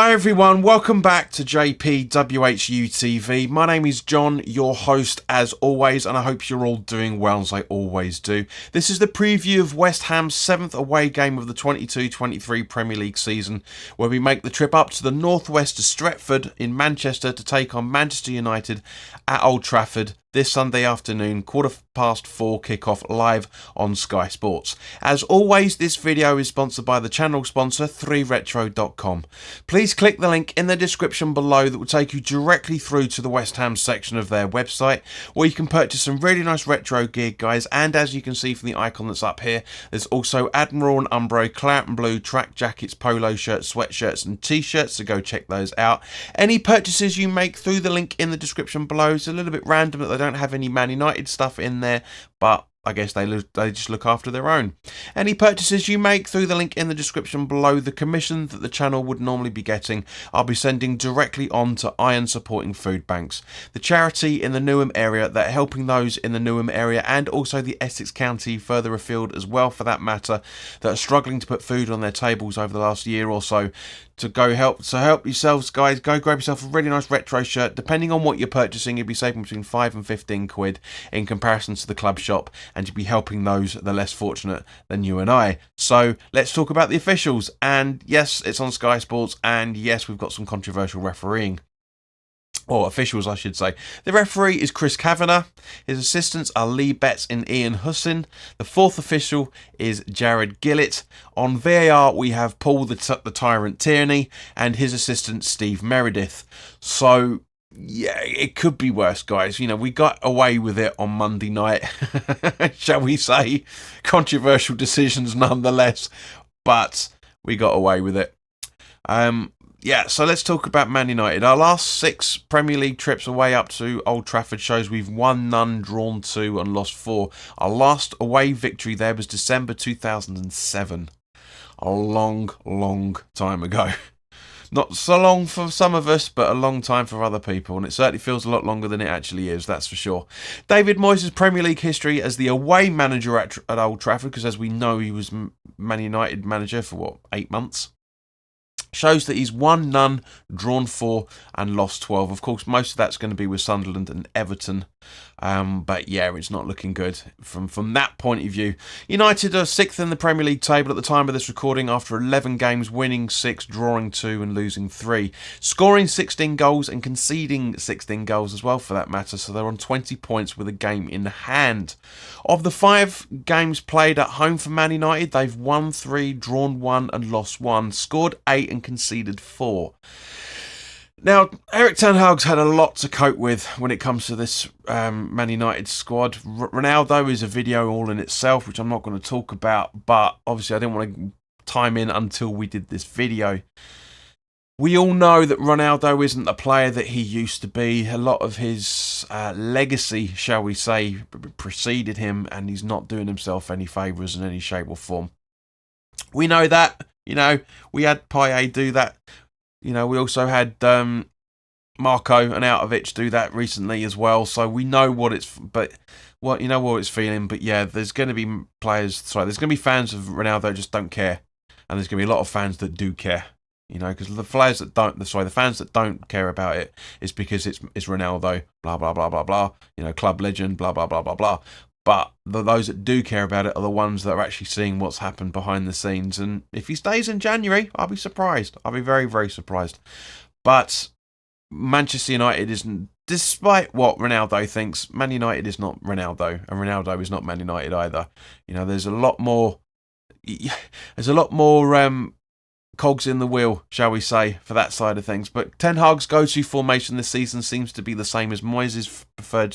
Hi everyone, welcome back to WHU TV. My name is John, your host as always, and I hope you're all doing well as I always do. This is the preview of West Ham's 7th away game of the 22-23 Premier League season, where we make the trip up to the northwest to Stretford in Manchester to take on Manchester United at Old Trafford this Sunday afternoon, 4:15 kickoff live on Sky Sports. As always, this video is sponsored by the channel sponsor 3retro.com. Please click the link in the description below that will take you directly through to the West Ham section of their website, where you can purchase some really nice retro gear, guys. And as you can see from the icon that's up here, there's also Admiral and Umbro, Claret and Blue, track jackets, polo shirts, sweatshirts and t-shirts, so go check those out. Any purchases you make through the link in the description below, it's a little bit random that they don't have any Man United stuff in there, but I guess they just look after their own. Any purchases you make through the link in the description below, the commission that the channel would normally be getting, I'll be sending directly on to Iron Supporting Food Banks, the charity in the Newham area that are helping those in the Newham area and also the Essex County further afield as well, for that matter, that are struggling to put food on their tables over the last year or so. Help yourselves, guys. Go grab yourself a really nice retro shirt. Depending on what you're purchasing, you'll be saving between 5 and 15 quid in comparison to the club shop, and you'll be helping those that are less fortunate than you and I. So let's talk about the officials. And yes, it's on Sky Sports, and yes, we've got some controversial refereeing. Or officials, I should say. The referee is Chris Kavanagh. His assistants are Lee Betts and Ian Hussin. The fourth official is Jared Gillett. On VAR, we have Paul the Tyrant Tierney and his assistant Steve Meredith. So, yeah, it could be worse, guys. You know, we got away with it on Monday night, shall we say. Controversial decisions nonetheless, but we got away with it. Yeah, so let's talk about Man United. Our last 6 Premier League trips away up to Old Trafford shows we've won none, drawn 2 and lost 4. Our last away victory there was December 2007. A long, long time ago. Not so long for some of us, but a long time for other people, and it certainly feels a lot longer than it actually is, that's for sure. David Moyes' Premier League history as the away manager at Old Trafford, because as we know he was Man United manager for, 8 months? Shows that he's won none, drawn 4 and lost 12. Of course, most of that's going to be with Sunderland and Everton. But yeah, it's not looking good from that point of view. United are 6th in the Premier League table at the time of this recording after 11 games, winning 6, drawing 2 and losing 3. Scoring 16 goals and conceding 16 goals as well, for that matter. So they're on 20 points with a game in hand. Of the 5 games played at home for Man United, they've won 3, drawn 1 and lost 1. Scored 8 and conceded 4. Now, Erik ten Hag's had a lot to cope with when it comes to this Man United squad. Ronaldo is a video all in itself, which I'm not going to talk about, but obviously I didn't want to time in until we did this video. We all know that Ronaldo isn't the player that he used to be. A lot of his legacy, shall we say, preceded him, and he's not doing himself any favours in any shape or form. We know that. You know, we had Payet do that. You know, we also had Marco and Arnautovic do that recently as well. So we know what it's, but what it's feeling. But yeah, there's going to be there's going to be fans of Ronaldo that just don't care, and there's going to be a lot of fans that do care. You know, because the fans that don't care about it is because it's Ronaldo, blah blah blah blah blah. You know, club legend, blah blah blah blah blah. But those that do care about it are the ones that are actually seeing what's happened behind the scenes. And if he stays in January, I'll be surprised. I'll be very, very surprised. But Manchester United isn't, despite what Ronaldo thinks, Man United is not Ronaldo. And Ronaldo is not Man United either. You know, there's a lot more cogs in the wheel, shall we say, for that side of things. But Ten Hag's go-to formation this season seems to be the same as Moyes' preferred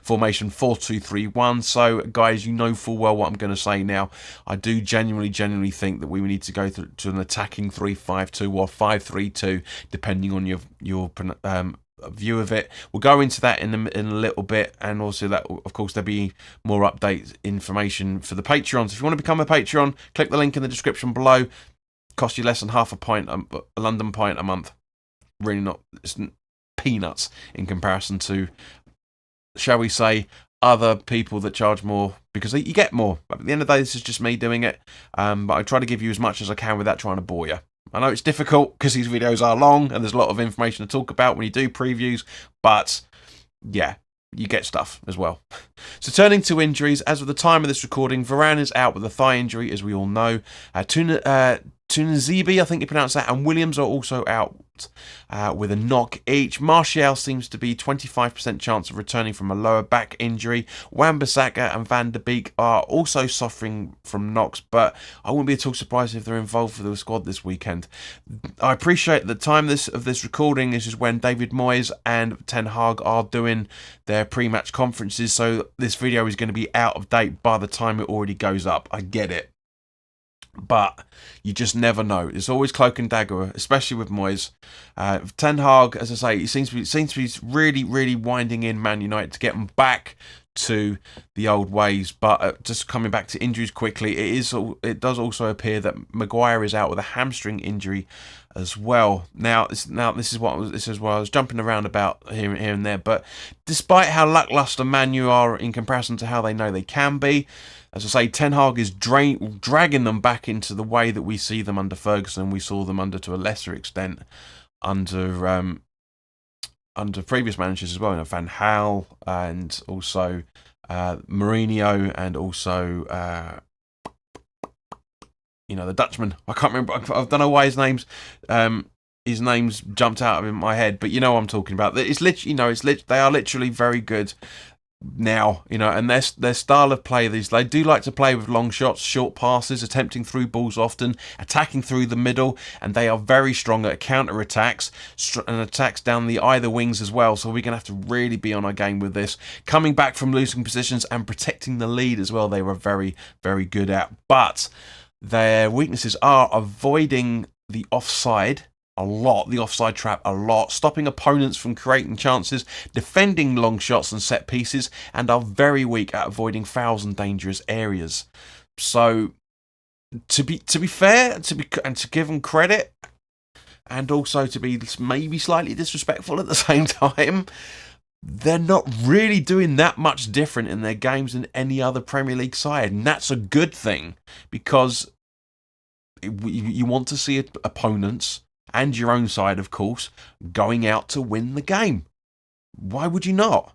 formation, 4-2-3-1. So, guys, you know full well what I'm going to say now. I do genuinely think that we need to go to an attacking 3-5-2 or 5-3-2, depending on your view of it. We'll go into that in a little bit, and also that, of course, there'll be more update information for the Patreons. If you want to become a Patreon, click the link in the description below. Cost you less than half a London pint a month. Really not, it's peanuts in comparison to, shall we say, other people that charge more, because you get more. But at the end of the day, this is just me doing it. But I try to give you as much as I can without trying to bore you. I know it's difficult because these videos are long and there's a lot of information to talk about when you do previews, but yeah, you get stuff as well. So turning to injuries, as of the time of this recording, Varane is out with a thigh injury, as we all know. Tunazibi, I think you pronounce that, and Williams are also out with a knock each. Martial seems to be 25% chance of returning from a lower back injury. Wan-Bissaka and Van der Beek are also suffering from knocks, but I wouldn't be at all surprised if they're involved for the squad this weekend. I appreciate the time of this recording is when David Moyes and Ten Hag are doing their pre-match conferences, so this video is going to be out of date by the time it already goes up. I get it. But you just never know. It's always cloak and dagger, especially with Moyes. Ten Hag, as I say, he seems to be really, really winding in Man United to get them back to the old ways. But just coming back to injuries quickly, it does also appear that Maguire is out with a hamstring injury as well. Now this is what I was jumping around about here and there. But despite how lackluster Man U are in comparison to how they know they can be, as I say, Ten Hag is dragging them back into the way that we see them under Ferguson. We saw them under, to a lesser extent, under previous managers as well. Van Gaal and also Mourinho, and also the Dutchman. I can't remember. I don't know why his name's jumped out of my head, but you know what I'm talking about. It's literally, they are literally very good now, and their style of play, they do like to play with long shots, short passes, attempting through balls often, attacking through the middle, and they are very strong at counter attacks and attacks down the either wings as well. So we're going to have to really be on our game with this. Coming back from losing positions and protecting the lead as well, they were very, very good at. But their weaknesses are avoiding the offside the offside trap a lot, stopping opponents from creating chances, defending long shots and set pieces, and are very weak at avoiding fouls and dangerous areas. So, to be fair, and to give them credit, and also to be maybe slightly disrespectful at the same time, they're not really doing that much different in their games than any other Premier League side, and that's a good thing, because you want to see opponents, and your own side, of course, going out to win the game. Why would you not?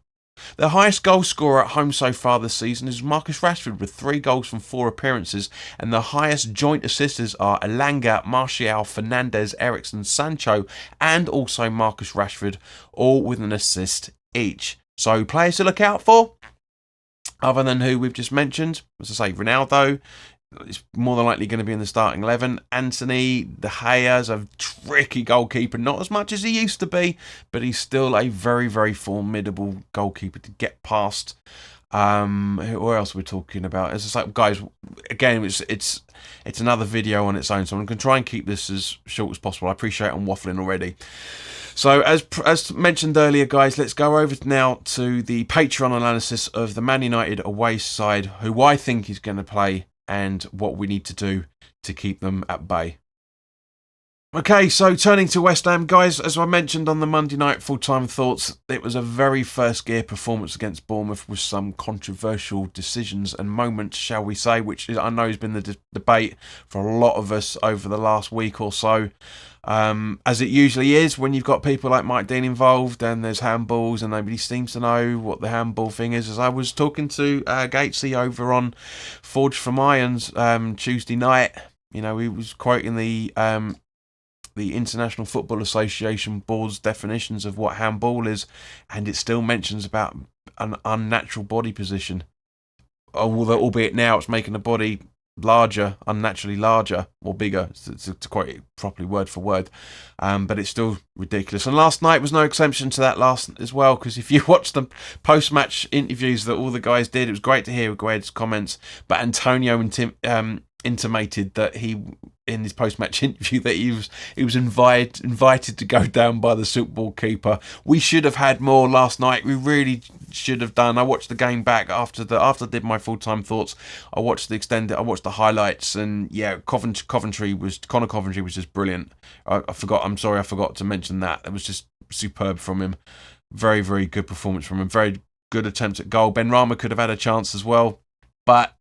The highest goal scorer at home so far this season is Marcus Rashford with 3 goals from 4 appearances, and the highest joint assisters are Elanga, Martial, Fernandes, Eriksen, Sancho, and also Marcus Rashford, all with an assist each. So players to look out for, other than who we've just mentioned, as I say, Ronaldo is more than likely going to be in the starting 11. Anthony, De Gea's a tricky goalkeeper, not as much as he used to be, but he's still a very, very formidable goalkeeper to get past. Who else are we talking about? As I say, guys, again, it's another video on its own, so I'm going to try and keep this as short as possible. I appreciate I'm waffling already. So, as mentioned earlier, guys, let's go over now to the Patreon analysis of the Man United away side, who I think is going to play, and what we need to do to keep them at bay. Okay, so turning to West Ham, guys, as I mentioned on the Monday night full-time thoughts, it was a very first-gear performance against Bournemouth with some controversial decisions and moments, shall we say, which I know has been the debate for a lot of us over the last week or so. As it usually is when you've got people like Mike Dean involved and there's handballs and nobody seems to know what the handball thing is. As I was talking to Gatesy over on Forged from Irons Tuesday night, he was quoting the International Football Association Board's definitions of what handball is, and it still mentions about an unnatural body position. Although, albeit now it's making the body larger, unnaturally larger or bigger, to quote it properly word for word, but it's still ridiculous. And last night was no exception to that as well, because if you watch the post-match interviews that all the guys did, it was great to hear Gued's comments, but Antonio intimated that in his post-match interview that he was invited to go down by the silk ball keeper. We should have had more last night. We really should have done. I watched the game back after I did my full-time thoughts. I watched the highlights, and yeah, Connor Coventry was just brilliant. I forgot to mention that. It was just superb from him. Very, very good performance from him. Very good attempts at goal. Benrahma could have had a chance as well, but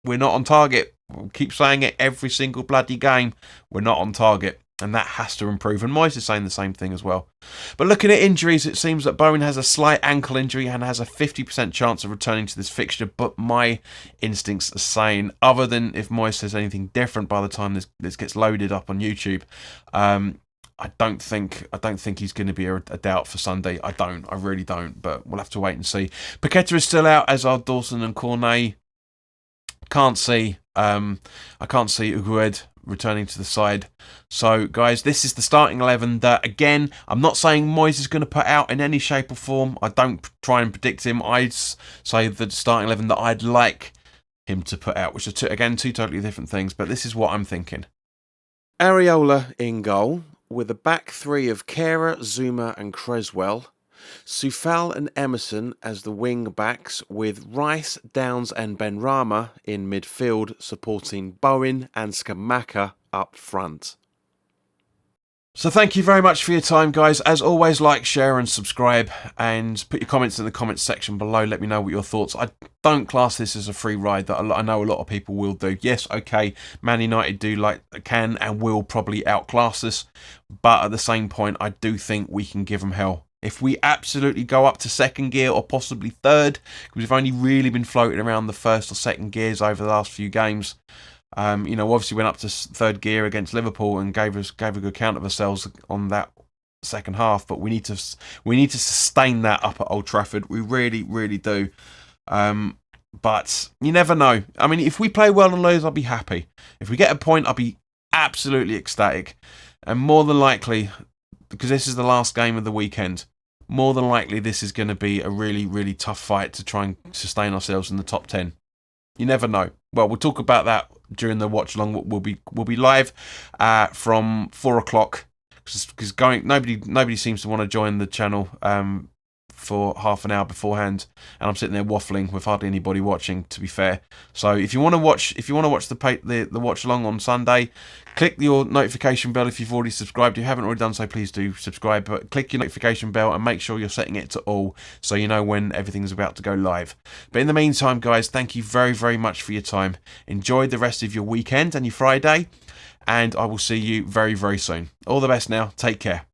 we're not on target. We'll keep saying it every single bloody game. We're not on target. And that has to improve. And Moyes is saying the same thing as well. But looking at injuries, it seems that Bowen has a slight ankle injury and has a 50% chance of returning to this fixture. But my instincts are saying, other than if Moyes says anything different by the time this gets loaded up on YouTube, I don't think he's going to be a doubt for Sunday. I really don't. But we'll have to wait and see. Paqueta is still out, as are Dawson and Cornet. I can't see Ugued returning to the side. So, guys, this is the starting 11 that, again, I'm not saying Moyes is going to put out in any shape or form. I don't try and predict him. I'd say the starting 11 that I'd like him to put out, which are, two totally different things, but this is what I'm thinking. Areola in goal, with a back three of Kehrer, Zuma and Creswell. Soufal and Emerson as the wing backs, with Rice, Downs and Benrahma in midfield, supporting Bowen and Scamacca up front. So thank you very much for your time, guys. As always, like, share and subscribe, and put your comments in the comments section below. Let me know what your thoughts. I don't class this as a free ride that I know a lot of people will do. Yes, okay, Man United can and will probably outclass us, but at the same point, I do think we can give them hell. If we absolutely go up to second gear or possibly third, because we've only really been floating around the first or second gears over the last few games. Obviously went up to third gear against Liverpool and gave a good count of ourselves on that second half. But we need to sustain that up at Old Trafford. We really, really do. But you never know. I mean, if we play well and lose, I'll be happy. If we get a point, I'll be absolutely ecstatic. And more than likely, because this is the last game of the weekend, more than likely this is going to be a really, really tough fight to try and sustain ourselves in the top 10. You never know. Well, we'll talk about that during the watch along. We'll be live from 4 o'clock, because nobody seems to want to join the channel for half an hour beforehand, and I'm sitting there waffling with hardly anybody watching, to be fair. So if you want to watch the watch along on Sunday, click your notification bell. If you've already subscribed, if you haven't already done so, please do subscribe, but click your notification bell and make sure you're setting it to all, so you know when everything's about to go live. But in the meantime, guys, thank you very, very much for your time. Enjoy the rest of your weekend and your Friday, and I will see you very, very soon. All the best now. Take care.